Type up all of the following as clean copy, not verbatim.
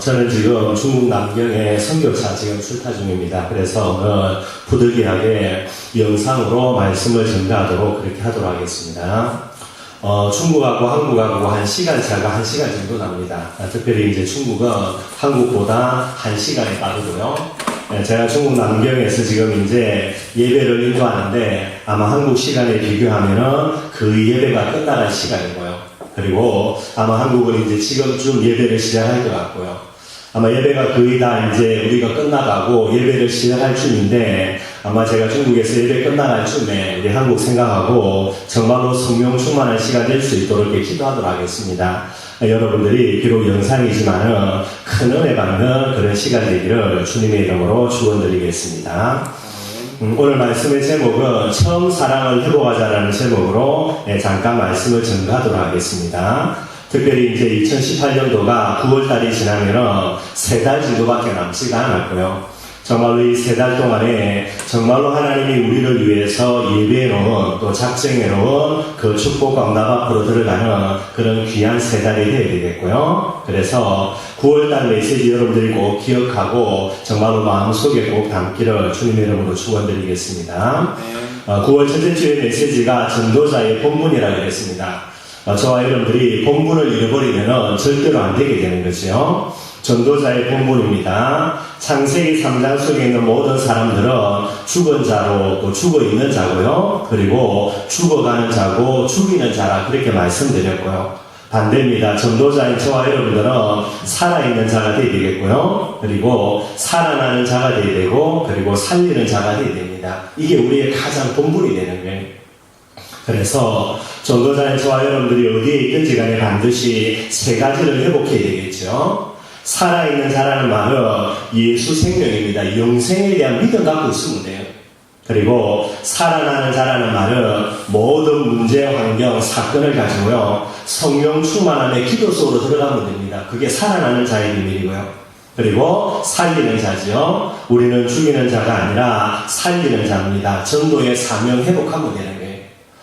저는 지금 중국 남경에 선교차 지금 출타 중입니다. 그래서 오늘 부득이하게 영상으로 말씀을 전가하도록 그렇게 하도록 하겠습니다. 중국하고 한국하고 한 시간차가 1시간 정도 납니다. 특별히 이제 중국은 한국보다 1시간이 빠르고요. 제가 중국 남경에서 지금 이제 예배를 인도하는데 아마 한국 시간에 비교하면은 그 예배가 끝나갈 시간이고요. 그리고 아마 한국은 이제 지금쯤 예배를 시작할 것 같고요. 아마 예배가 거의 다 이제 우리가 끝나가고 예배를 시작할 쯤인데 아마 제가 중국에서 예배 끝나갈 쯤에 우리 한국 생각하고 정말로 성령 충만한 시간 될 수 있도록 이렇게 기도하도록 하겠습니다. 여러분들이 비록 영상이지만은 큰 은혜 받는 그런 시간 되기를 주님의 이름으로 축원드리겠습니다. 오늘 말씀의 제목은 처음 사랑을 회복하자라는 제목으로 잠깐 말씀을 전가하도록 하겠습니다. 특별히 이제 2018년도가 9월달이 지나면은 3달 정도밖에 남지가 않았고요. 정말로 이 3달 동안에 정말로 하나님이 우리를 위해서 예배해 놓은 또 작정해 놓은 그 축복과 응답 앞으로 들어가는 그런 귀한 3달이 되어야 되겠고요. 그래서 9월달 메시지 여러분들이 꼭 기억하고 정말로 마음속에 꼭 담기를 주님의 이름으로 축원드리겠습니다. 9월 첫째 주의 메시지가 전도자의 본분이라고 그랬습니다. 저와 여러분들이 본분을 잃어버리면 절대로 안 되게 되는 거죠. 전도자의 본분입니다. 창세기 3장 속에 있는 모든 사람들은 죽은 자로 또 죽어 있는 자고요. 그리고 죽어가는 자고 죽이는 자라 그렇게 말씀드렸고요. 반대입니다. 전도자인 저와 여러분들은 살아있는 자가 되어야 되겠고요. 그리고 살아나는 자가 되어야 되고 그리고 살리는 자가 되어야 됩니다. 이게 우리의 가장 본분이 되는 거예요. 그래서 전도자인 저와 여러분들이 어디에 있든지 간에 반드시 3가지를 회복해야 되겠죠. 살아있는 자라는 말은 예수 생명입니다. 영생에 대한 믿음 갖고 있으면 돼요. 그리고 살아나는 자라는 말은 모든 문제, 환경, 사건을 가지고요. 성령 충만함의 기도 속으로 들어가면 됩니다. 그게 살아나는 자의 비밀이고요. 그리고 살리는 자죠. 우리는 죽이는 자가 아니라 살리는 자입니다. 전도의 사명 회복하면 되는 거예요.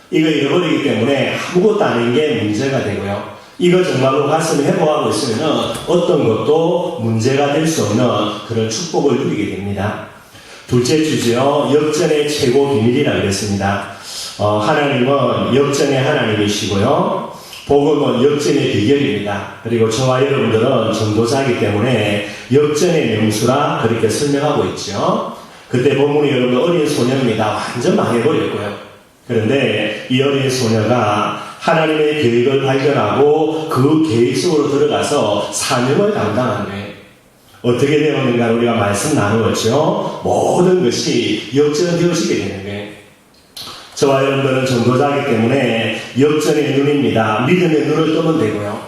이거 잃어버리기 때문에 아무것도 아닌 게 문제가 되고요. 이거 정말로 가슴을 회복하고 있으면 어떤 것도 문제가 될 수 없는 그런 축복을 누리게 됩니다. 둘째 주죠. 역전의 최고 비밀이라고 그랬습니다. 하나님은 역전의 하나님이시고요. 복음은 역전의 비결입니다. 그리고 저와 여러분들은 전도자이기 때문에 역전의 명수라 그렇게 설명하고 있죠. 그때 본문이 여러분 어린 소녀입니다. 완전 망해버렸고요. 그런데 이 어린 소녀가 하나님의 계획을 발견하고 그 계획 속으로 들어가서 사명을 감당한 거예요. 어떻게 되었는가 우리가 말씀 나누었죠. 모든 것이 역전되어지게 되는 거예요. 저와 여러분들은 전도자이기 때문에 역전의 눈입니다. 믿음의 눈을 뜨면 되고요.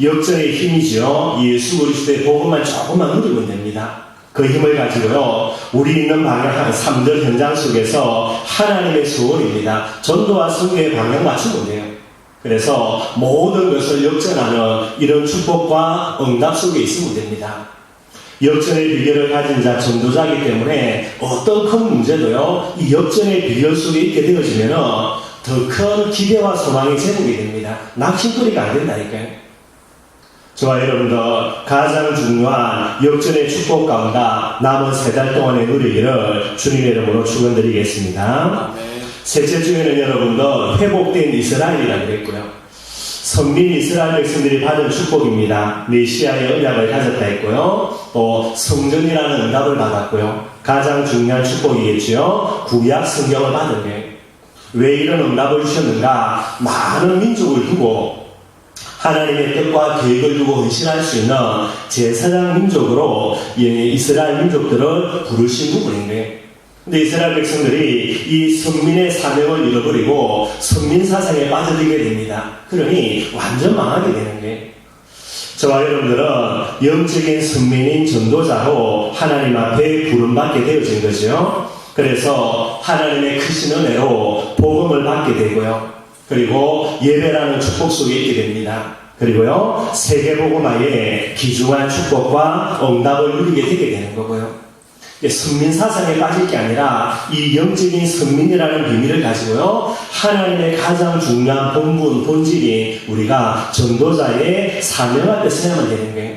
역전의 힘이죠. 예수 그리스도의 복음만 조금만 누리면 됩니다. 그 힘을 가지고요. 우리 있는 방향 3절 현장 속에서 하나님의 소원입니다. 전도와 선교의 방향 맞추면 돼요. 그래서 모든 것을 역전하는 이런 축복과 응답 속에 있으면 됩니다. 역전의 비결을 가진 자 전도자이기 때문에 어떤 큰 문제도요. 이 역전의 비결 속에 있게 되어지면 더 큰 기대와 소망이 제공이 됩니다. 낙심거리가 안 된다니까요. 저와 여러분들 가장 중요한 역전의 축복 가운데 남은 3달 동안의 누리기를 주님의 이름으로 축원드리겠습니다. 셋째 주에는 여러분들 회복된 이스라엘이라고 했고요. 선민 이스라엘 백성들이 받은 축복입니다. 메시아의 언약을 가졌다 했고요. 또 성전이라는 응답을 받았고요. 가장 중요한 축복이겠죠. 구약 성경을 받은 거예요. 왜 이런 응답을 주셨는가? 많은 민족을 두고 하나님의 뜻과 계획을 두고 헌신할 수 있는 제사장 민족으로 이스라엘 민족들을 부르신 부분인 거예요. 근데 이스라엘 백성들이 이 선민의 사명을 잃어버리고 선민 사상에 빠져들게 됩니다. 그러니 완전 망하게 되는 거예요. 저와 여러분들은 영적인 선민인 전도자로 하나님 앞에 부름받게 되어진 거죠. 그래서 하나님의 크신 은혜로 복음을 받게 되고요. 그리고 예배라는 축복 속에 있게 됩니다. 그리고요, 세계복음화의 귀중한 축복과 응답을 누리게 되게 되는 거고요. 선민 사상에 빠질 게 아니라 이 영적인 선민이라는 비밀을 가지고요, 하나님의 가장 중요한 본분, 본질이 우리가 전도자의 사명 앞에 서야만 되는 거예요.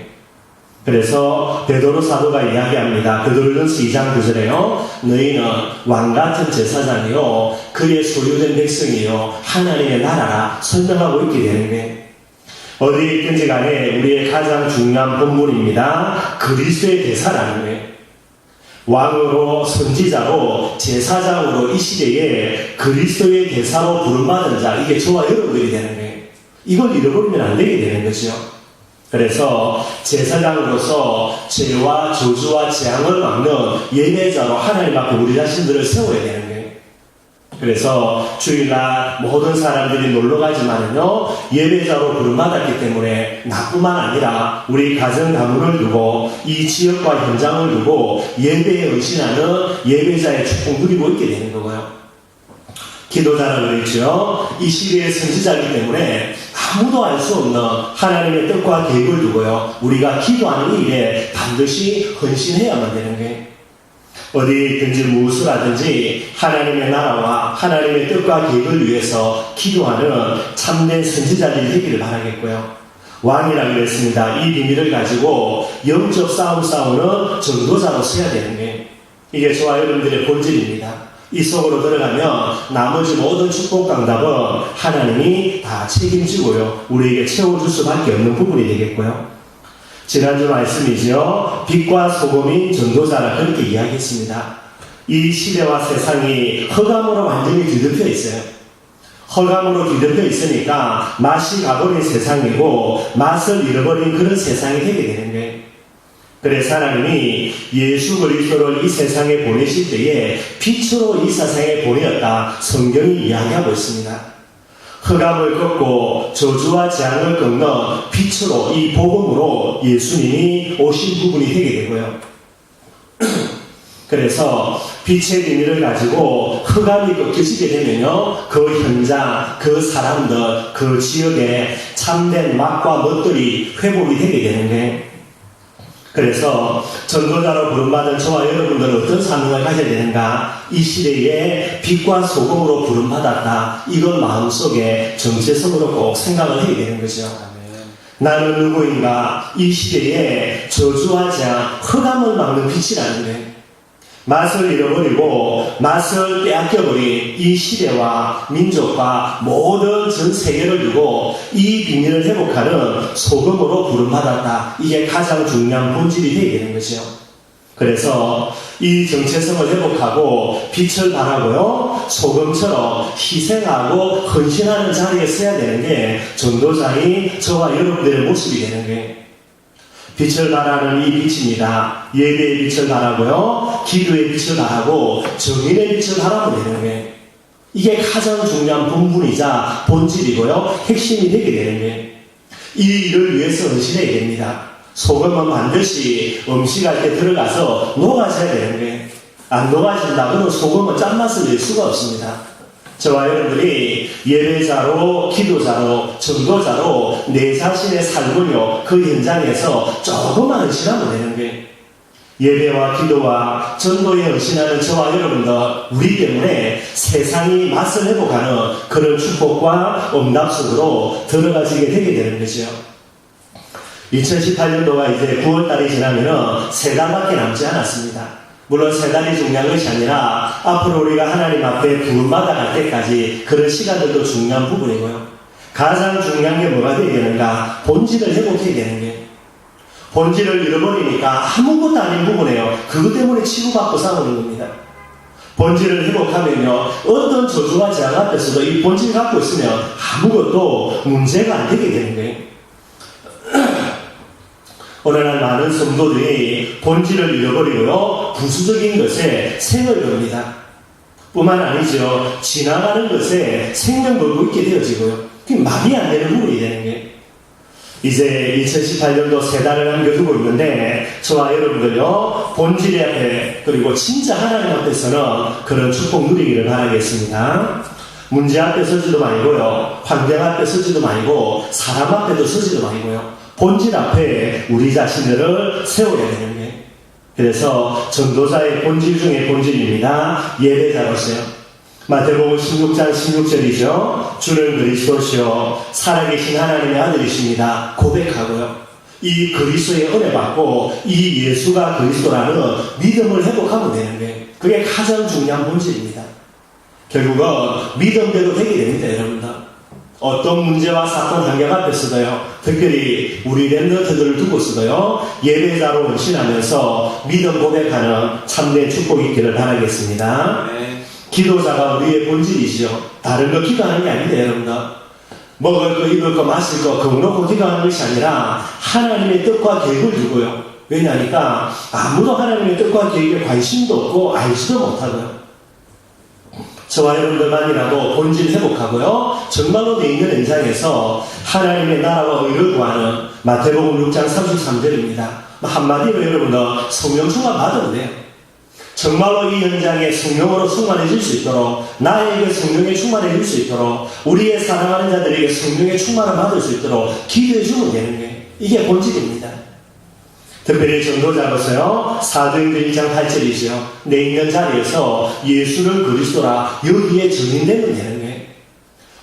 그래서 베드로 사도가 이야기합니다. 베드로전서 2장 9절에요. 너희는 왕같은 제사장이요 그의 소유된 백성이요 하나님의 나라라 설명하고 있게 되는 거예요. 어디에 있든지 간에 우리의 가장 중요한 본문입니다. 그리스도의 대사라는 거예요. 왕으로 선지자로 제사장으로 이 시대에 그리스도의 대사로 부름받은 자, 이게 저와 여러분들이 되는 거예요. 이걸 잃어버리면 안 되게 되는 거죠. 그래서 제사장으로서 죄와 저주와 재앙을 막는 예배자로 하나님 앞에 우리 자신들을 세워야 되는 거예요. 그래서 주일날 모든 사람들이 놀러가지만은요 예배자로 부름받았기 때문에 나뿐만 아니라 우리 가정 가문을 두고 이 지역과 현장을 두고 예배에 의신하는 예배자의 축복 누리고 있게 되는 거고요. 기도자라고 그랬죠. 이 시대의 선지자이기 때문에 아무도 알 수 없는 하나님의 뜻과 계획을 두고요 우리가 기도하는 일에 반드시 헌신해야만 되는 거예요. 어디에 있든지 무엇을 하든지 하나님의 나라와 하나님의 뜻과 계획을 위해서 기도하는 참된 선지자들이 되기를 바라겠고요. 왕이라고 그랬습니다. 이 비밀을 가지고 영적 싸움 싸우는 전도자로 서야 되는 게 이게 저와 여러분들의 본질입니다. 이 속으로 들어가면 나머지 모든 축복 강답은 하나님이 다 책임지고요 우리에게 채워줄 수밖에 없는 부분이 되겠고요. 지난주 말씀이죠. 빛과 소금인 전도자라 그렇게 이야기했습니다. 이 시대와 세상이 흑암으로 완전히 뒤덮여 있어요. 흑암으로 뒤덮여 있으니까 맛이 가버린 세상이고 맛을 잃어버린 그런 세상이 되게 되는 거예요. 그래서 하나님이 예수 그리스도를 이 세상에 보내실 때에 빛으로 이 세상에 보내었다 성경이 이야기하고 있습니다. 흑암을 꺾고 저주와 재앙을 꺾는 빛으로 이 복음으로 예수님이 오신 부분이 되게 되고요. 그래서 빛의 비밀을 가지고 흑암이 꺾여지게 되면요 그 현장, 그 사람들, 그 지역에 참된 맛과 멋들이 회복이 되게 되는 게 그래서 전도자로 부름받은 저와 여러분들은 어떤 사명을 가져야 되는가? 이 시대에 빛과 소금으로 부름받았다. 이건 마음속에 정체성으로 꼭 생각을 해야 되는 거죠. 나는 누구인가? 이 시대에 저주와 재앙, 흑암을 막는 빛이라는 거예요. 맛을 잃어버리고 맛을 빼앗겨버린 이 시대와 민족과 모든 전 세계를 두고 이 비밀을 회복하는 소금으로 부름받았다. 이게 가장 중요한 본질이 되어야 되는 것이요. 그래서 이 정체성을 회복하고 빛을 발하고요 소금처럼 희생하고 헌신하는 자리에 서야 되는 게 전도자인 저와 여러분들의 모습이 되는 거예요. 빛을 발하는 이 빛입니다. 예배의 빛을 발하고요 기도의 빛을 발하고 정인의 빛을 발하면 되는 거예요. 이게 가장 중요한 본분이자 본질이고요 핵심이 되게 되는 거예요. 이 일을 위해서 헌신해야 됩니다. 소금은 반드시 음식할 때 들어가서 녹아져야 되는 거예요. 안 녹아진다 그러면 소금은 짠맛을 낼 수가 없습니다. 저와 여러분들이 예배자로, 기도자로, 전도자로 내 자신의 삶을요 그 현장에서 조금만 헌신하면 되는 거예요. 예배와 기도와 전도에 헌신하는 저와 여러분들 우리 때문에 세상이 맛을 회복하는 그런 축복과 응답 속으로 들어가지게 되게 되는 거죠. 2018년도가 이제 9월달이 지나면은 3달밖에 남지 않았습니다. 물론 3달이 중요한 것이 아니라 앞으로 우리가 하나님 앞에 부름받아 갈 때까지 그런 시간들도 중요한 부분이고요. 가장 중요한 게 뭐가 되어야 되는가? 본질을 회복해야 되는 게. 본질을 잃어버리니까 아무것도 아닌 부분이에요. 그것 때문에 치고받고 싸우는 겁니다. 본질을 회복하면요 어떤 저주와 재앙 앞에서도 이 본질 갖고 있으면 아무것도 문제가 안 되게 되는 거예요. 오늘날 많은 성도들이 본질을 잃어버리고요 부수적인 것에 생을 겁니다. 뿐만 아니죠 지나가는 것에 생명 걸고 있게 되어지고요 그게 말이 안 되는 부분이 되는 게 이제 2018년도 3달을 남겨두고 있는데 저와 여러분들요 본질 앞에 그리고 진짜 하나님 앞에서는 그런 축복 누리기를 바라겠습니다. 문제 앞에 서지도 말고요 환경 앞에 서지도 말고 사람 앞에도 서지도 말고요 본질 앞에 우리 자신들을 세워야 되는 게 그래서 전도자의 본질 중에 본질입니다. 예배자로서요. 마태복음 16장 16절이죠. 주는 그리스도시요 살아계신 하나님의 아들이십니다. 고백하고요. 이 그리스도의 은혜 받고 이 예수가 그리스도라는 믿음을 회복하면 되는 게 그게 가장 중요한 본질입니다. 결국은 믿음대로 되게 됩니다, 여러분들. 어떤 문제와 사건 환경 앞에서도요, 특별히 우리 렘넌트들을 두고서도요, 예배자로 헌신하면서 믿음 고백하는 참된 축복이 있기를 바라겠습니다. 네. 기도자가 우리의 본질이죠. 다른 거 기도하는 게 아닙니다, 여러분들. 먹을 거, 입을 거, 마실 거, 그거 놓고 기도하는 것이 아니라 하나님의 뜻과 계획을 두고요. 왜냐하니까 아무도 하나님의 뜻과 계획에 관심도 없고 알지도 못하고요. 저와 여러분들만이라도 본질 회복하고요. 정말로 내 있는 현장에서 하나님의 나라와 의를 구하는 마태복음 6장 33절입니다. 한마디로 여러분들 성령 충만 받으면 돼요. 정말로 이 현장에 성령으로 충만해질 수 있도록, 나에게 성령에 충만해질 수 있도록, 우리의 사랑하는 자들에게 성령의 충만을 받을 수 있도록 기도해주면 되는 게 이게 본질입니다. 특별히 전도자로서요, 사도행전 1장 8절이죠. 내 있는 자리에서 예수는 그리스도라 여기에 증인되면 되는 게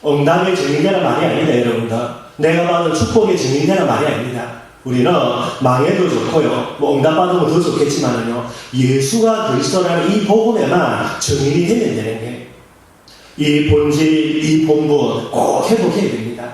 응답의 증인되는 말이 아닙니다, 여러분들. 내가 받은 축복의 증인되는 말이 아닙니다. 우리는 망해도 좋고요, 뭐 응답받으면 더 좋겠지만은요, 예수가 그리스도라는 이 복음에만 증인이 되면 되는 게 이 본질, 이 본분 꼭 회복해야 됩니다.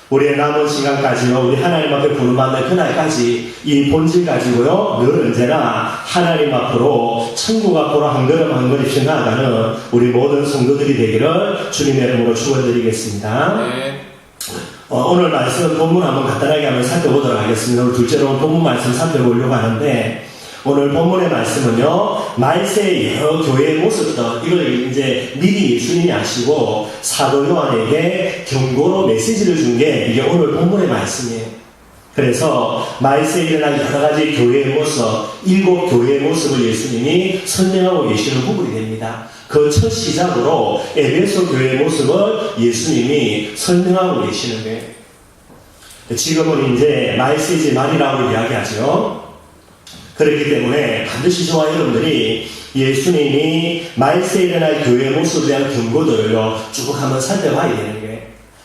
우리의 남은 시간까지요, 우리 하나님 앞에 부름받는 그날까지 이 본질 가지고요, 늘 언제나 하나님 앞으로, 천국 앞으로 한 걸음 한 걸음씩 나아가는 우리 모든 성도들이 되기를 주님의 이름으로 축원드리겠습니다. 네. 오늘 말씀 본문 한번 간단하게 한번 살펴보도록 하겠습니다. 오늘 둘째로 본문 말씀 살펴보려고 하는데, 오늘 본문의 말씀은요, 말세의 여러 교회의 모습들, 이걸 이제 미리 예수님이 아시고 사도 요한에게 경고로 메시지를 준 게 이게 오늘 본문의 말씀이에요. 그래서 말세에 일어날 여러 가지 교회의 모습, 7 교회의 모습을 예수님이 설명하고 계시는 부분이 됩니다. 그 첫 시작으로 에베소 교회의 모습을 예수님이 설명하고 계시는 거예요. 지금은 이제 말세지 말이라고 이야기하죠. 그렇기 때문에 반드시 저와 여러분들이 예수님이 말세에 일어날 교회의 모습에 대한 경고들을요, 쭉 한번 살펴봐야 되는 거예요.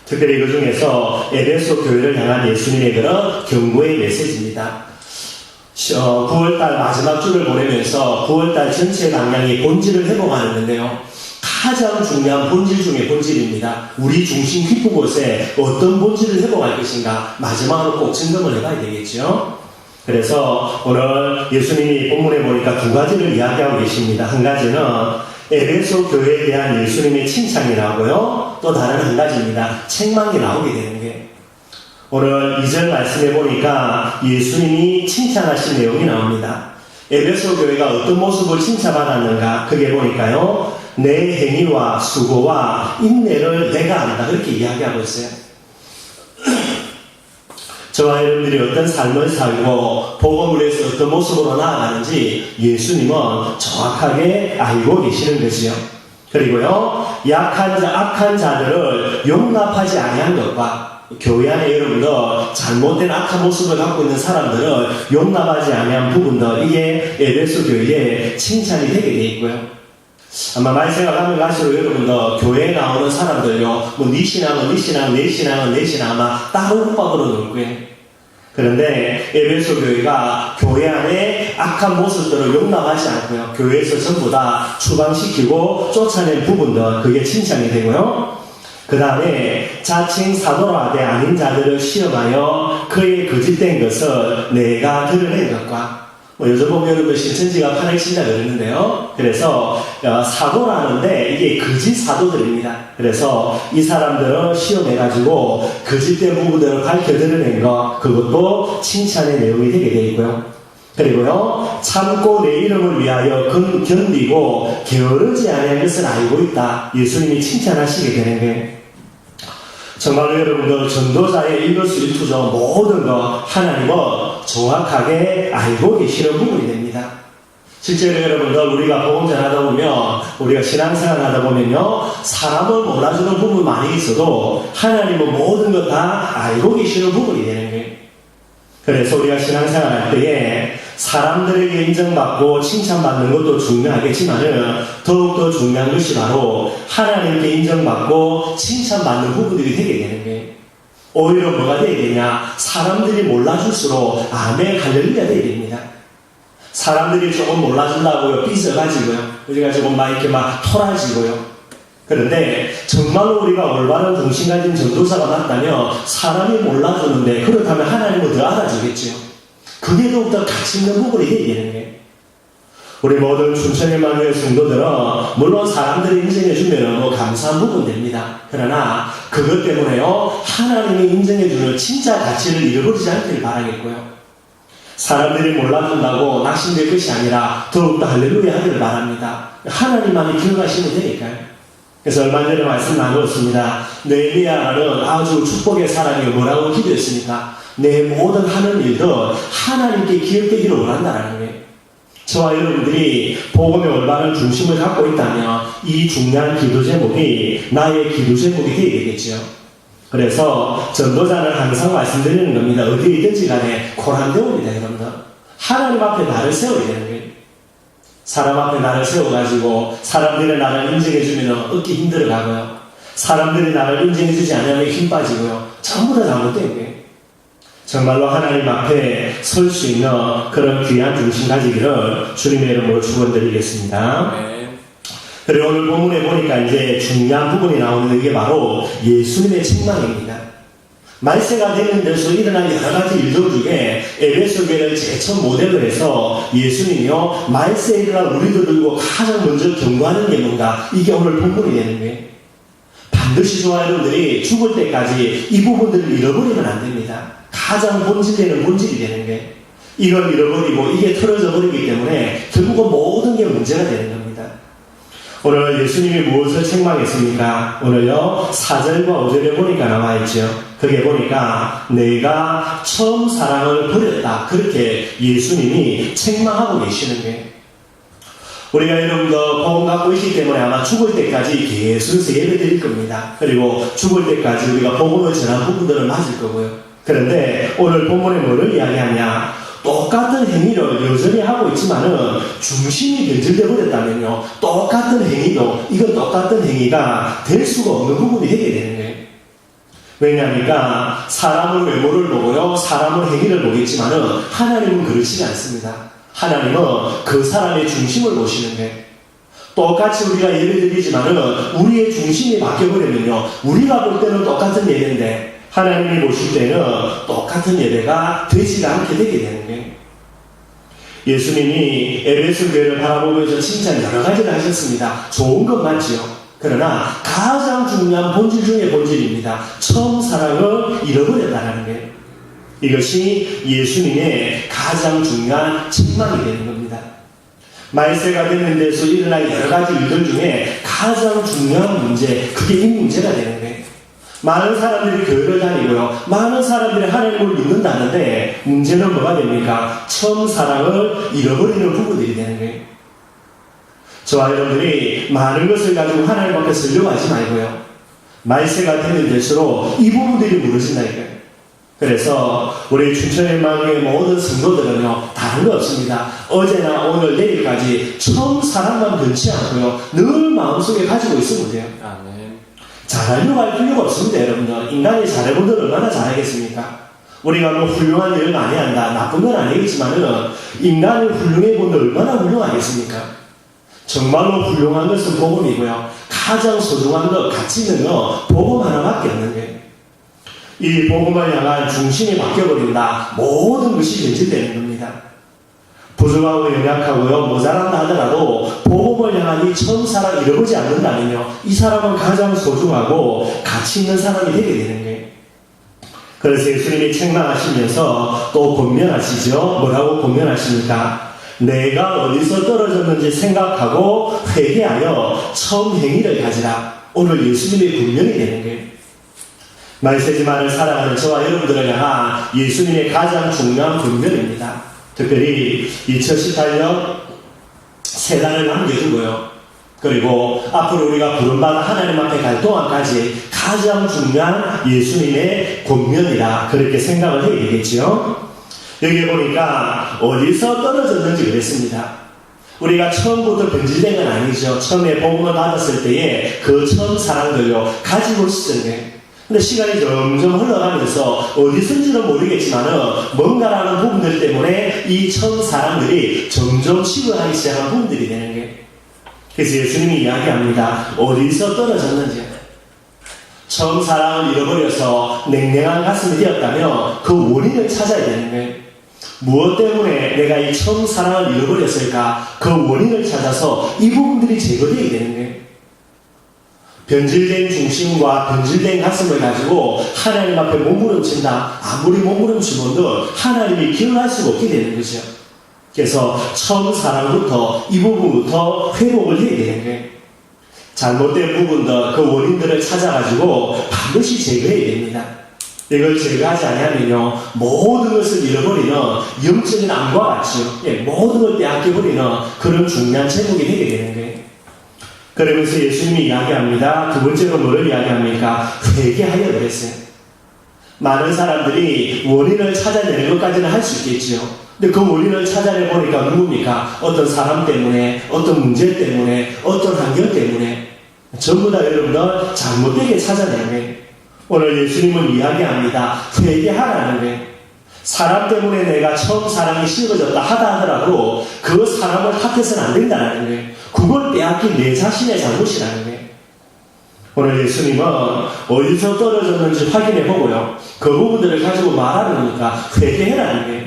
특별히 그 중에서 에베소 교회를 향한 예수님의 그런 경고의 메시지입니다. 9월달 마지막 주를 보내면서 9월달 전체 방향이 본질을 회복하는 건데요, 가장 중요한 본질 중의 본질입니다. 우리 중심 깊은 곳에 어떤 본질을 회복할 것인가 마지막으로 꼭 점검을 해봐야 되겠죠. 그래서 오늘 예수님이 본문에 보니까 두 가지를 이야기하고 계십니다. 한 가지는 에베소 교회에 대한 예수님의 칭찬이 나오고요, 또 다른 한 가지입니다. 책망이 나오게 되는 게, 오늘 2절 말씀에 보니까 예수님이 칭찬하신 내용이 나옵니다. 에베소 교회가 어떤 모습을 칭찬받았는가, 그게 보니까요, 내 행위와 수고와 인내를 내가 안다, 그렇게 이야기하고 있어요. 저와 여러분들이 어떤 삶을 살고 복음을 위해서 어떤 모습으로 나아가는지 예수님은 정확하게 알고 계시는 것이요. 그리고요, 악한 자들을 용납하지 아니한 것과, 교회 안에 여러분들 잘못된 악한 모습을 갖고 있는 사람들을 용납하지 아니한 부분들, 이게 에베소 교회의 칭찬이 되게 되어 있고요. 아마 말세가 가면 갈수록 여러분들 교회에 나오는 사람들요, 뭐 네 신앙은 네 신앙, 내 신앙은 내 신앙, 아마 따로 흠박으로 놓을 거예요. 그런데 에베소 교회가 교회 안에 악한 모습들을 용납하지 않고요, 교회에서 전부 다 추방시키고 쫓아낸 부분들, 그게 칭찬이 되고요. 그 다음에 자칭 사도라 하되 아닌 자들을 시험하여 그의 거짓된 것을 내가 드러낸 것과, 요즘 보면 여러분 신천지가 파넥신다 그러는데요. 그래서 사도라는데 이게 거짓 사도들입니다. 그래서 이 사람들을 시험해가지고 거짓된 부분들을 밝혀 드러낸 것, 그것도 칭찬의 내용이 되게 되어 있고요. 그리고요, 참고 내 이름을 위하여 견디고 게으르지 않은 것을 알고 있다, 예수님이 칭찬하시게 되는 거예요. 정말로 여러분들 전도자의 일거수일투족 모든 것 하나님은 정확하게 알고 계시는 부분이 됩니다. 실제로 여러분들 우리가 복음 전하다 보면, 우리가 신앙생활 하다 보면요, 사람을 몰라주는 부분 많이 있어도 하나님은 모든 것 다 알고 계시는 부분이 되는 거예요. 그래서 우리가 신앙생활 할 때에 사람들에게 인정받고 칭찬받는 것도 중요하겠지만은 더욱더 중요한 것이 바로 하나님께 인정받고 칭찬받는 부분들이 되게 되는 거예요. 오히려 뭐가 되겠냐? 사람들이 몰라줄수록 아멘 할렐루야 되게 됩니다. 사람들이 조금 몰라준다고요. 삐져가지고요. 우리가 조금 막 이렇게 막 토라지고요. 그런데 정말로 우리가 올바른 중심 가진 전도사가 맞다면 사람이 몰라주는데 그렇다면 하나님은 더 알아주겠죠. 그게 더욱더 가치 있는 부분이 되어야 되는 거예요. 우리 모든 춘천의만교회 성도들은 물론 사람들이 인정해주면 뭐 감사한 부분 됩니다. 그러나 그것 때문에요 하나님이 인정해주는 진짜 가치를 잃어버리지 않기를 바라겠고요. 사람들이 몰라준다고 낙심될 것이 아니라 더욱더 할렐루야 하기를 바랍니다. 하나님만이 기억하시면 되니까요. 그래서 얼마 전에 말씀 나누었습니다. 느헤미야는 아주 축복의 사람이 뭐라고 기도했습니까? 내 모든 하는 일들 하나님께 기억되기를 원한다라는 거예요. 저와 여러분들이 복음의 올바른 중심을 갖고 있다면 이 중요한 기도 제목이 나의 기도 제목이 되어야 되겠죠. 그래서 전도자는 항상 말씀드리는 겁니다. 어디에 있든지 간에 고난되옵니다. 여러분들. 하나님 앞에 나를 세워야 되는 거예요. 사람 앞에 나를 세워가지고 사람들이 나를 인정해주면 얻기 힘들어가고요. 사람들이 나를 인정해주지 않으면 힘 빠지고요. 전부 다 잘못된 거예요. 정말로 하나님 앞에 설 수 있는 그런 귀한 중심 가지기를 주님의 이름으로 축원드리겠습니다. 그리고 오늘 본문에 보니까 이제 중요한 부분이 나오는 게 바로 예수님의 책망입니다. 말세가 되는 데서 일어난 여러 가지 일들 중에 에베소 교회를 제일 처음 모델로 해서 예수님이요 말세에 일어난 우리들 들고 가장 먼저 경고하는 게 뭔가 이게 오늘 본문이 되는 거예요. 반드시 저와 여러분들이 죽을 때까지 이 부분들을 잃어버리면 안 됩니다. 가장 본질되는 본질이 되는 게 이걸 잃어버리고 이게 틀어져 버리기 때문에 결국은 모든 게 문제가 되는 겁니다. 오늘 예수님이 무엇을 책망했습니까? 오늘요 4절과 5절에 보니까 나와있죠. 그게 보니까 내가 처음 사랑을 버렸다 그렇게 예수님이 책망하고 계시는 게 우리가 여러분도 복음 갖고 있기 때문에 아마 죽을 때까지 계속 예배 드릴 겁니다. 그리고 죽을 때까지 우리가 복음을 전한 부분들을 맞을 거고요. 그런데 오늘 본문에 뭐를 이야기하냐? 똑같은 행위를 여전히 하고 있지만은 중심이 변질되어 버렸다면요. 똑같은 행위도 이건 똑같은 행위가 될 수가 없는 부분이 되게 되는 거예요. 왜냐하니까 사람은 외모를 보고요. 사람은 행위를 보겠지만은 하나님은 그렇지 않습니다. 하나님은 그 사람의 중심을 보시는 거예요. 똑같이 우리가 예배 드리지만은 우리의 중심이 바뀌어버리면요. 우리가 볼 때는 똑같은 예배인데 하나님이 보실 때는 똑같은 예배가 되지 않게 되게 되는 거예요. 예수님이 에베소 교회를 바라보면서 칭찬 여러 가지를 하셨습니다. 좋은 것 맞지요. 그러나 가장 중요한 본질 중의 본질입니다. 처음 사랑을 잃어버렸다는 거예요. 이것이 예수님의 가장 중요한 책망이 되는 겁니다. 말세가 되는 데서 일어날 여러 가지 일들 중에 가장 중요한 문제, 그게 이 문제가 되는 거예요. 많은 사람들이 교회를 다니고요. 많은 사람들이 하나님을 믿는다는데 문제는 뭐가 됩니까? 처음 사랑을 잃어버리는 부분들이 되는 거예요. 저와 여러분들이 많은 것을 가지고 하나님 앞에 서려고 하지 말고요. 말세가 되는 될수록 이 부분들이 무너진다니까요. 그래서 우리 춘천의만교회 모든 성도들은요 다른 거 없습니다. 어제나 오늘 내일까지 처음 사랑만 변치 않고요 늘 마음속에 가지고 있으면 돼요. 아멘. 잘하려고 할 필요가 없습니다. 여러분들 인간이 잘해본들 얼마나 잘하겠습니까? 우리가 뭐 훌륭한 일을 많이 한다 나쁜 건 아니겠지만은 인간이 훌륭해 본들 얼마나 훌륭하겠습니까? 정말로 훌륭한 것은 복음이고요 가장 소중한 것 가치 있는 거 복음 하나밖에 없는 거예요. 이 복음을 향한 중심이 바뀌어버린다. 모든 것이 변질되는 겁니다. 부족하고 연약하고요 모자란다 하더라도 복음을 향한 이 처음 사랑 잃어보지 않는다면요 이 사람은 가장 소중하고 가치 있는 사람이 되게 되는 거예요. 그래서 예수님이 책망하시면서 또 권면하시죠. 뭐라고 권면하십니까? 내가 어디서 떨어졌는지 생각하고 회개하여 처음 행위를 가지라. 오늘 예수님의 권면이 되는 거예요. 말세지만을 사랑하는 저와 여러분들을 향한 예수님의 가장 중요한 권면입니다. 특별히 2018년 세 달을 남겨두고요. 그리고 앞으로 우리가 부름받아 하나님 앞에 갈 동안까지 가장 중요한 예수님의 권면이라 그렇게 생각을 해야 되겠죠. 여기 보니까 어디서 떨어졌는지 그랬습니다. 우리가 처음부터 변질된 건 아니죠. 처음에 복음을 받았을 때에 그 처음 사랑들요 가지고 있었는데 근데 시간이 점점 흘러가면서 어디선지는 모르겠지만은 뭔가라는 부분들 때문에 이 처음 사람들이 점점 식어가기 시작한 부분들이 되는 거예요. 그래서 예수님이 이야기합니다. 어디서 떨어졌는지. 처음 사랑을 잃어버려서 냉랭한 가슴이 되었다면 그 원인을 찾아야 되는 거예요. 무엇 때문에 내가 이 처음 사랑을 잃어버렸을까? 그 원인을 찾아서 이 부분들이 제거되어야 되는 거예요. 변질된 중심과 변질된 가슴을 가지고 하나님 앞에 몸부림친다. 아무리 몸부림치고도 하나님이 기억할 수가 없게 되는 거죠. 그래서 처음 사랑부터 이 부분부터 회복을 해야 되는 거예요. 잘못된 부분들, 그 원인들을 찾아가지고 반드시 제거해야 됩니다. 이걸 제거하지 않으면요, 모든 것을 잃어버리는 영적인 암과 같이 모든 걸 빼앗겨버리는 그런 중요한 제목이 되게 되는 거예요. 그러면서 예수님이 이야기합니다. 두 번째로 뭐를 이야기합니까? 회개하여 그랬어요. 많은 사람들이 원인을 찾아내는 것까지는 할 수 있겠지요. 근데 그 원인을 찾아내보니까 누굽니까? 어떤 사람 때문에, 어떤 문제 때문에, 어떤 환경 때문에 전부 다 여러분들 잘못되게 찾아내는 거예요. 오늘 예수님은 이야기합니다. 회개하라는 거예요. 사람 때문에 내가 처음 사랑이 식어졌다 하더라도 그 사람을 탓해서는 안 된다는 거예요. 그걸 빼앗긴 내 자신의 잘못이라는 거예요. 오늘 예수님은 어디서 떨어졌는지 확인해 보고요. 그 부분들을 가지고 말하려니까 회개해라는 거예요.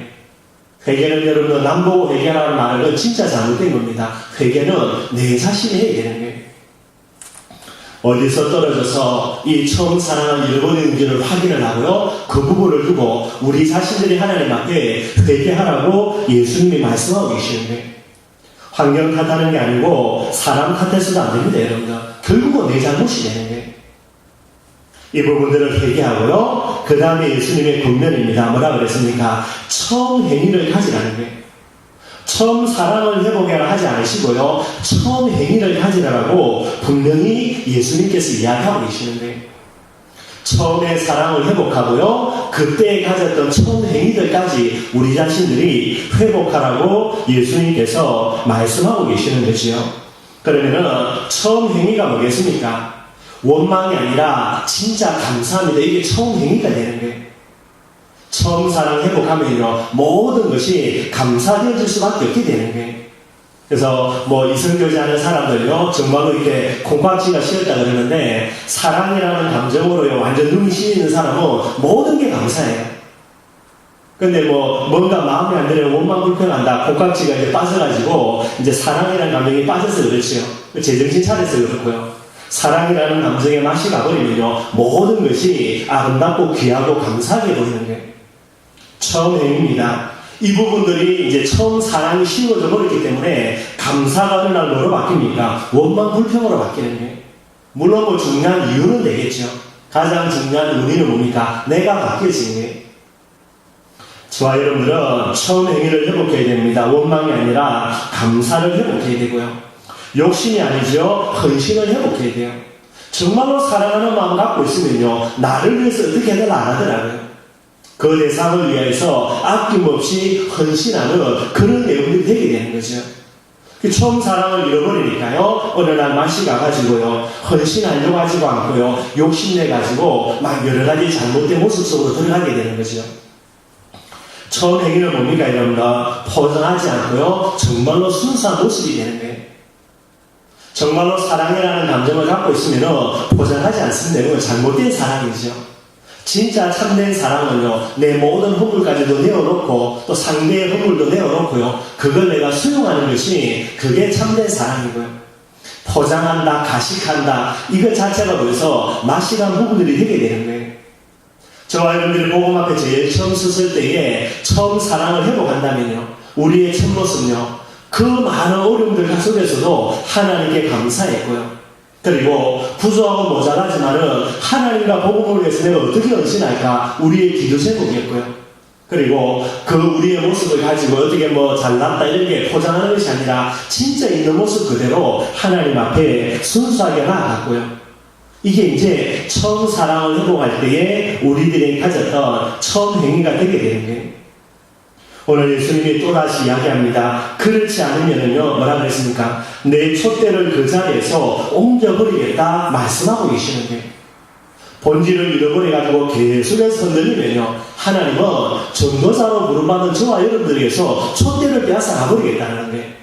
회개는 여러분들 남보고 회개라는 말은 진짜 잘못된 겁니다. 회개는 내 자신이 해야 되는 거예요. 어디서 떨어져서 이 처음 사랑을 잃어버리는지를 확인을 하고요. 그 부분을 두고 우리 자신들이 하나님 앞에 회개하라고 예수님이 말씀하고 계시는 거예요. 환경 탓하는 게 아니고 사람 탓해서도 안 됩니다, 여러분들. 결국은 내 잘못이 되는 거예요. 이 부분들을 회개하고요. 그 다음에 예수님의 권면입니다. 뭐라 그랬습니까? 처음 행위를 가지라는 거예요. 처음 사랑을 회복해라 하지 않으시고요. 처음 행위를 가지라고 분명히 예수님께서 이야기하고 계시는 거예요. 처음에 사랑을 회복하고요. 그때 가졌던 처음 행위들까지 우리 자신들이 회복하라고 예수님께서 말씀하고 계시는 거지요. 그러면은 처음 행위가 뭐겠습니까? 원망이 아니라 진짜 감사합니다. 이게 처음 행위가 되는 거예요. 처음 사랑 회복하면요, 모든 것이 감사되어질 수밖에 없게 되는 거예요. 그래서 이성교제 하는 사람들요, 정말로 이렇게 콩깍지가 씌었다 그러는데, 사랑이라는 감정으로요, 완전 눈이 씌이는 사람은 모든 게 감사해요. 근데 뭔가 마음에 안 들어요, 원망 불평한다, 콩깍지가 이제 빠져가지고, 이제 사랑이라는 감정이 빠져서 그렇지요. 제정신 차려서 그렇고요. 사랑이라는 감정의 맛이 가버리면요, 모든 것이 아름답고 귀하고 감사하게 보이는 거예요. 처음 행위입니다. 이 부분들이 이제 처음 사랑이 식어져 버렸기 때문에 감사가 어느 날 뭐로 바뀝니까? 원망 불평으로 바뀌는 거예요. 물론 중요한 이유는 되겠죠. 가장 중요한 원인은 뭡니까? 내가 바뀌어진 거예요. 저와 여러분들은 처음 행위를 회복해야 됩니다. 원망이 아니라 감사를 회복해야 되고요. 욕심이 아니죠. 헌신을 회복해야 돼요. 정말로 사랑하는 마음 갖고 있으면요, 나를 위해서 어떻게든 안 하더라고요. 그 대상을 위해서 아낌없이 헌신하는 그런 내용들이 되게 되는 거죠. 처음 사랑을 잃어버리니까요, 어느 날 맛이 가가지고요, 헌신하려고 하지도 않고요, 욕심내가지고 막 여러 가지 잘못된 모습 속으로 들어가게 되는 거죠. 처음 행위는 뭡니까, 여러분들? 포장하지 않고요, 정말로 순수한 모습이 되는 거예요. 정말로 사랑이라는 감정을 갖고 있으면 포장하지 않습니다. 이건 잘못된 사랑이죠. 진짜 참된 사랑은요, 내 모든 허물까지도 내어놓고 또 상대의 허물도 내어놓고요, 그걸 내가 수용하는 것이 그게 참된 사랑이고요. 포장한다, 가식한다, 이것 자체가 벌써 맛이 간 부분들이 되게 되는 거예요. 저와 여러분들이 복음 앞에 제일 처음 섰을 때에 처음 사랑을 회복한다면요, 우리의 첫 모습은요, 그 많은 어려움들 속에서도 하나님께 감사했고요. 그리고 부족하고 모자라지만은 하나님과 복음을 위해서 내가 어떻게 헌신할까? 우리의 기도 제목이었고요. 그리고 그 우리의 모습을 가지고 어떻게 잘났다 이런 게 포장하는 것이 아니라 진짜 있는 모습 그대로 하나님 앞에 순수하게 나아갔고요. 이게 이제 처음 사랑을 회복할 때에 우리들이 가졌던 처음 행위가 되게 되는 거예요. 오늘 예수님이 또다시 이야기합니다. 그렇지 않으면요, 뭐라 그랬습니까? 내 촛대를 그 자리에서 옮겨버리겠다 말씀하고 계시는 거예요. 본질을 잃어버려가지고 계속해서 흔들리면요, 하나님은 전도자로 부름받은 저와 여러분들에게서 촛대를 빼앗아 가버리겠다는 게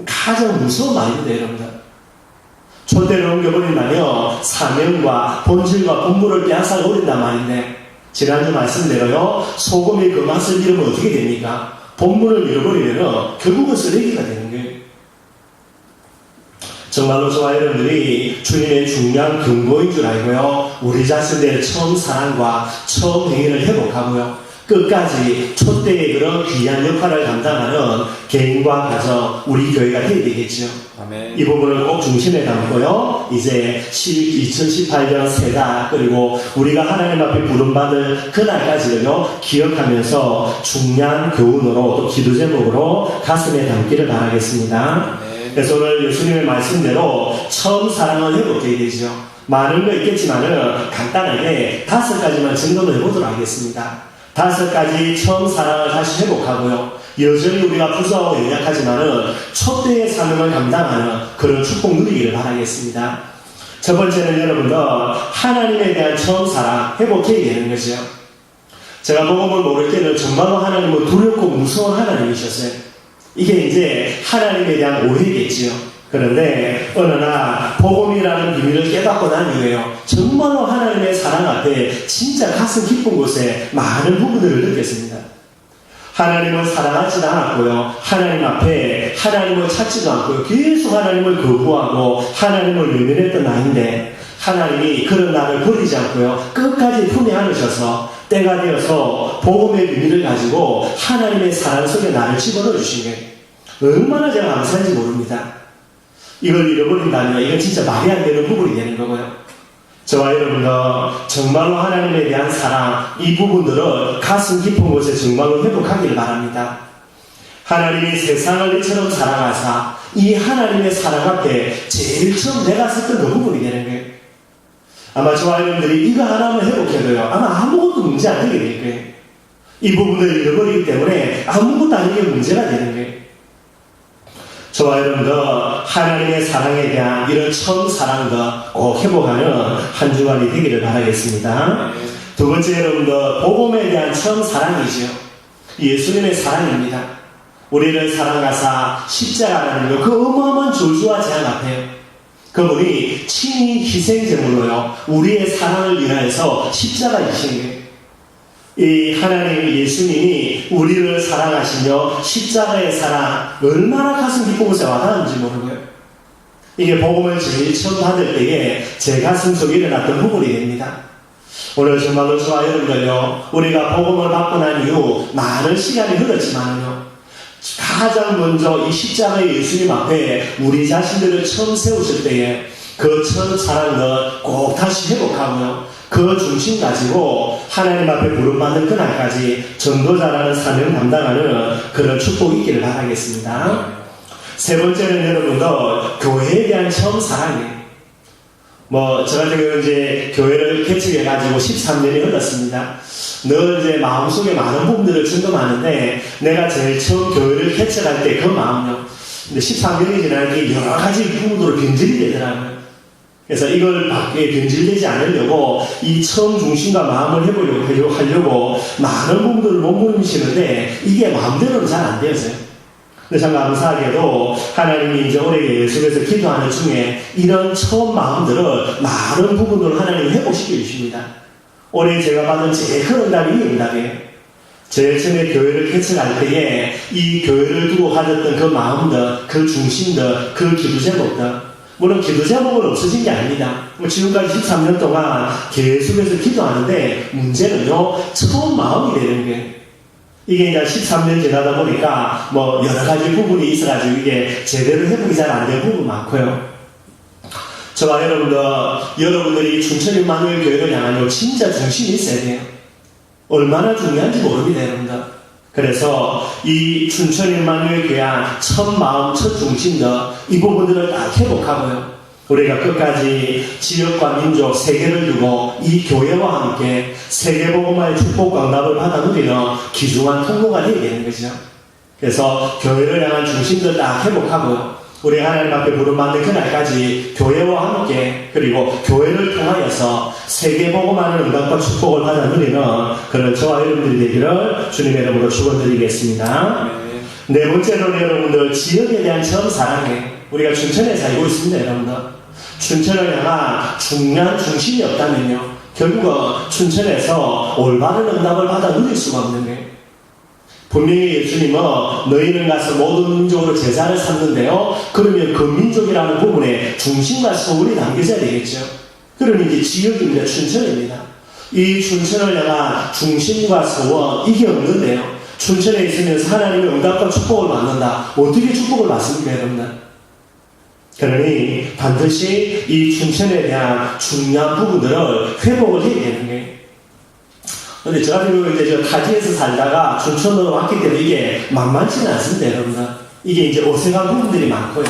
가장 무서운 말입니다, 여러분들. 촛대를 옮겨버린다면 사명과 본질과 본물을 빼앗아 버린단 말인데, 지난주 말씀대로요, 소금이 그 맛을 잃으면 어떻게 됩니까? 본물을 잃어버리면 결국은 쓰레기가 되는 거예요. 정말로 저와 여러분들이 주님의 중요한 근거인 줄 알고요, 우리 자신들의 처음 사랑과 처음 행위를 회복하고요, 끝까지 촛대의 그런 귀한 역할을 감당하는 개인과 가정, 우리 교회가 해야 되겠죠. 아멘. 이 부분을 꼭 중심에 담고요, 이제 2018년 새다, 그리고 우리가 하나님 앞에 부름받을 그날까지는요, 기억하면서 중요한 교훈으로 또 기도 제목으로 가슴에 담기를 바라겠습니다. 아멘. 그래서 오늘 예수님의 말씀대로 처음 사랑을 회복해야 되죠. 많은 거 있겠지만은 간단하게 5가지만 점검을 해보도록 하겠습니다. 5가지 처음 사랑을 다시 회복하고요, 여전히 우리가 부수하고 연약하지만은 촛대의 사명을 감당하는 그런 축복 누리기를 바라겠습니다. 첫 번째는 여러분들, 하나님에 대한 처음 사랑 회복해야 되는 거죠. 제가 복음을 모를 때는 정말로 하나님은 두렵고 무서운 하나님이셨어요. 이게 이제 하나님에 대한 오해겠지요. 그런데 어느 날 복음이라는 비밀을 깨닫고 난 이후에요, 정말로 하나님의 사랑 앞에 진짜 가슴 깊은 곳에 많은 부분들을 느꼈습니다. 하나님을 사랑하지도 않았고요, 하나님 앞에 하나님을 찾지도 않고요, 계속 하나님을 거부하고 하나님을 외면했던 나인데, 하나님이 그런 나를 버리지 않고요, 끝까지 품에 안으셔서 때가 되어서 복음의 비밀을 가지고 하나님의 사랑 속에 나를 집어넣어 주신 게 얼마나 제가 감사한지 모릅니다. 이걸 잃어버린다면 이건 진짜 말이 안 되는 부분이 되는 거고요. 저와 여러분들 정말로 하나님에 대한 사랑, 이 부분들을 가슴 깊은 곳에 정말로 회복하기를 바랍니다. 하나님이 세상을 이처럼 사랑하사 이 하나님의 사랑 앞에 제일 처음 내가 섰던 그 부분이 되는 거예요. 아마 저와 여러분들이 이거 하나만 회복해도요, 아마 아무것도 문제 안 되게 될 거예요. 이 부분을 잃어버리기 때문에 아무것도 아니게 문제가 되는 거예요. 저와 여러분들 하나님의 사랑에 대한 이런 처음 사랑도 꼭 회복하는 한 주간이 되기를 바라겠습니다. 두 번째, 여러분들 복음에 대한 처음 사랑이죠. 예수님의 사랑입니다. 우리를 사랑하사 십자가라는 그 어마어마한 저주와 재앙 앞에 그분이 친히 희생제물로요, 우리의 사랑을 위하여서 십자가이신 거예요. 이 하나님 예수님이 우리를 사랑하시며 십자가의 사랑 얼마나 가슴 깊은 곳에 와닿는지 모르고요, 이게 복음을 제일 처음 받을 때에 제 가슴 속에 일어났던 부분이 됩니다. 오늘 정말로 저와 여러분들요, 우리가 복음을 받고 난 이후 많은 시간이 흘렀지만요, 가장 먼저 이 십자가의 예수님 앞에 우리 자신들을 처음 세우실 때에 그 처음 사랑을 꼭 다시 회복하고요, 그 중심 가지고 하나님 앞에 부름받는 그날까지 전도자라는 사명 담당하는 그런 축복이 있기를 바라겠습니다. 세 번째는 여러분들 교회에 대한 처음 사랑이에요. 저 같은 경우는 이제 교회를 개척해가지고 13년이 흘렀습니다. 늘 이제 마음속에 많은 부분들을 점검하는데, 내가 제일 처음 교회를 개척할 때 그 마음요, 근데 13년이 지나니 여러 가지 부분으로 변질이 되더라고요. 그래서 이걸 밖에 변질되지 않으려고 이 처음 중심과 마음을 하려고 많은 부분들을 몸부림치는데 이게 마음대로는 잘 안 되어서요. 근데 참 감사하게도 하나님이 이제 올해 예수께서 기도하는 중에 이런 처음 마음들을 많은 부분으로 하나님이 회복시켜 주십니다. 올해 제가 받은 제일 큰 응답이 이 응답이에요. 제일 처음에 교회를 개척할 때에 이 교회를 두고 가졌던 그 마음들, 그 중심들, 그 기도 제목들, 물론 기도 제목은 없어진 게 아닙니다. 지금까지 13년 동안 계속해서 기도하는데 문제는요, 처음 마음이 되는 게, 이게 이제 13년 지나다 보니까 여러 가지 부분이 있어가지고 이게 제대로 회복이 잘 안 되는 부분 많고요. 저와 여러분들이 춘천 임마누엘 교회를 향하여 진짜 중심이 있어야 돼요. 얼마나 중요한지 모릅니다, 여러분들. 그래서 이 춘천 임마누엘 교회 첫 마음, 첫 중심들, 이 부분들을 다 회복하고요, 우리가 끝까지 지역과 민족, 세계를 두고 이 교회와 함께 세계복음화의 축복과 응답을 받아 누리는 귀중한 통로가 되어야 되는 거죠. 그래서 교회를 향한 중심들 다 회복하고요, 우리 하나님 앞에 부름받는 그날까지 교회와 함께 그리고 교회를 통하여서 세계복음하는 응답과 축복을 받아 누리는 그런 저와 여러분들이 되기를 주님의 이름으로 축원드리겠습니다. 네 번째로는 여러분들 지역에 대한 처음 사랑해. 우리가 춘천에 살고 있습니다. 여러분들 춘천을 향한 중요한 중심이 없다면요 결국은 춘천에서 올바른 응답을 받아 누릴 수가 없는 거예요. 분명히 예수님은 너희는 가서 모든 민족으로 제자를 삼는데요. 그러면 그 민족이라는 부분에 중심과 소울이 담겨져야 되겠죠. 그러면 이제 지역입니다. 춘천입니다. 이 춘천을 향한 중심과 소원 이게 없는데요. 춘천에 있으면서 하나님의 응답과 축복을 받는다. 어떻게 축복을 받습니까 여러분들? 그러니 반드시 이 춘천에 대한 중요한 부분들을 회복을 해야 되는 거예요. 근데 저 같은 경우는 이제 저 타지에서 살다가 춘천으로 왔기 때문에 이게 만만치는 않습니다, 여러분들. 이게 이제 어색한 부분들이 많고요.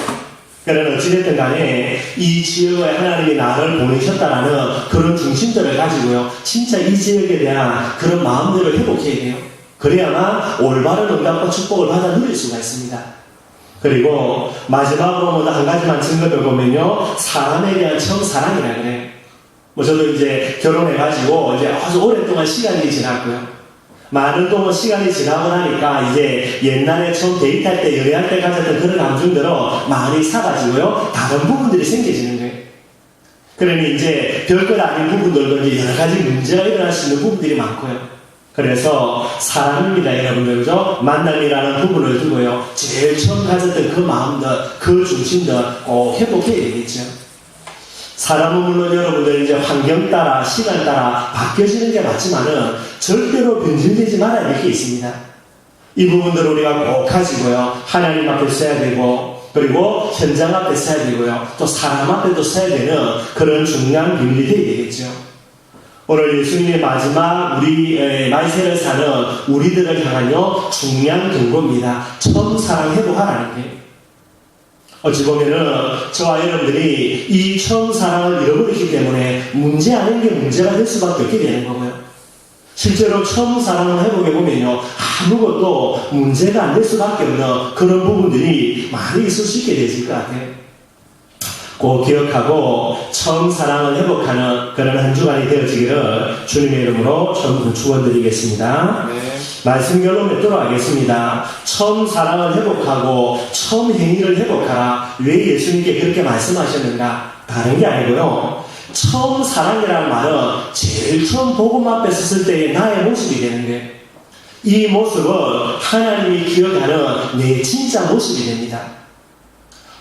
그러나 어찌됐든 간에 이 지역에 하나님이 나를 보내셨다라는 그런 중심들을 가지고요. 진짜 이 지역에 대한 그런 마음들을 회복해야 돼요. 그래야만 올바른 응답과 축복을 받아 누릴 수가 있습니다. 그리고 마지막으로 한 가지만 증거를 보면요. 사람에 대한 처음 사랑이라 그래요. 저도 이제 결혼해가지고 이제 아주 오랫동안 시간이 지났고요. 많은 동안 시간이 지나고 나니까 이제 옛날에 처음 데이트할 때, 연애할 때 가졌던 그런 감정대로 많이 사가지고요. 다른 부분들이 생겨지는 거예요. 그러니 이제 별것 아닌 부분들도 이제 여러 가지 문제가 일어날 수 있는 부분들이 많고요. 그래서 사람입니다, 여러분들. 그죠? 만남이라는 부분을 두고요. 제일 처음 가졌던 그 마음들, 그 중심들, 회복해야 되겠죠. 사람은 물론 여러분들 이제 환경 따라 시간 따라 바뀌어지는 게 맞지만은 절대로 변질되지 말아야 될 게 있습니다. 이 부분들을 우리가 꼭 가지고요. 하나님 앞에 써야 되고 그리고 현장 앞에 써야 되고요. 또 사람 앞에도 써야 되는 그런 중요한 비밀이 되어야 되겠죠. 오늘 예수님의 마지막 우리 말세를 사는 우리들을 향한요 중요한 경고입니다. 처음 사랑 회복하라는 게. 어찌 보면은 저와 여러분들이 이 처음 사랑을 잃어버리기 때문에 문제 아닌 게 문제가 될 수밖에 없게 되는 거고요. 실제로 처음 사랑을 해보게 보면요 아무것도 문제가 안 될 수밖에 없는 그런 부분들이 많이 있을 수 있게 되질 것 같아요. 꼭 기억하고 처음 사랑을 회복하는 그런 한 주간이 되어지기를 주님의 이름으로 전부 축원드리겠습니다. 네. 말씀 결론에 들어가겠습니다. 처음 사랑을 회복하고 처음 행위를 회복하라. 왜 예수님께 그렇게 말씀하셨는가? 다른 게 아니고요. 처음 사랑이라는 말은 제일 처음 복음 앞에 섰을 때의 나의 모습이 되는 거예요. 이 모습은 하나님이 기억하는 내 진짜 모습이 됩니다.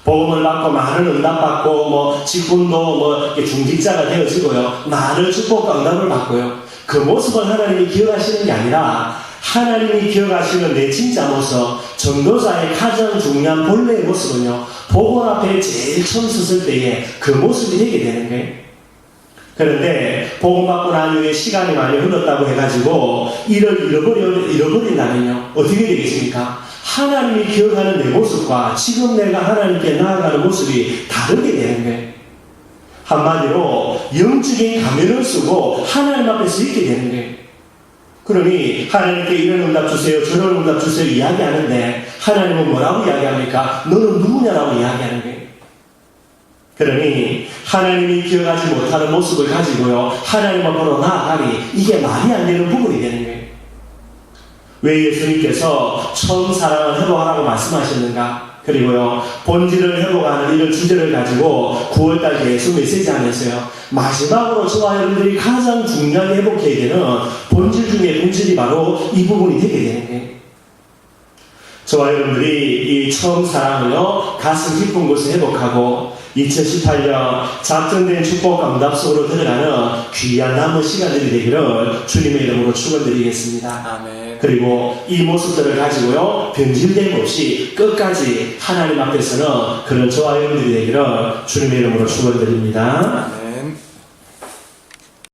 복음을 받고 많은 응답받고 직분도 중직자가 되어지고요. 많은 축복과 응답을 받고요. 그 모습을 하나님이 기억하시는 게 아니라 하나님이 기억하시는 내 진짜 모습, 전도자의 가장 중요한 본래의 모습은요. 복음 앞에 제일 처음 섰을 때에 그 모습이 되게 되는 거예요. 그런데 복음 받고 난 후에 시간이 많이 흘렀다고 해가지고 이를 잃어버린다면요. 어떻게 되겠습니까? 하나님이 기억하는 내 모습과 지금 내가 하나님께 나아가는 모습이 다르게 되는 거예요. 한마디로 영적인 가면을 쓰고 하나님 앞에 서 있게 되는 거예요. 그러니 하나님께 이런 응답 주세요, 저런 응답 주세요 이야기하는데 하나님은 뭐라고 이야기합니까? 너는 누구냐라고 이야기하는 거예요. 그러니 하나님이 기억하지 못하는 모습을 가지고요. 하나님 앞으로 나아가니 이게 말이 안 되는 부분이 되는 거예요. 왜 예수님께서 처음 사랑을 회복하라고 말씀하셨는가? 그리고요, 본질을 회복하는 이런 주제를 가지고 9월달 계속 메시지 하면서요, 마지막으로 저와 여러분들이 가장 중요하게 회복해야 되는 본질 중에 본질이 바로 이 부분이 되게 되는 거예요. 저와 여러분들이 이 처음 사랑을요, 가슴 깊은 곳에 회복하고 2018년 작정된 축복과 응답 속으로 들어가는 귀한 남은 시간들이 되기를 주님의 이름으로 축원드리겠습니다. 아멘. 그리고 이 모습들을 가지고요, 변질됨 없이 끝까지 하나님 앞에서는 그런 저와 여러분들이 되기를 주님의 이름으로 축원드립니다. 아멘.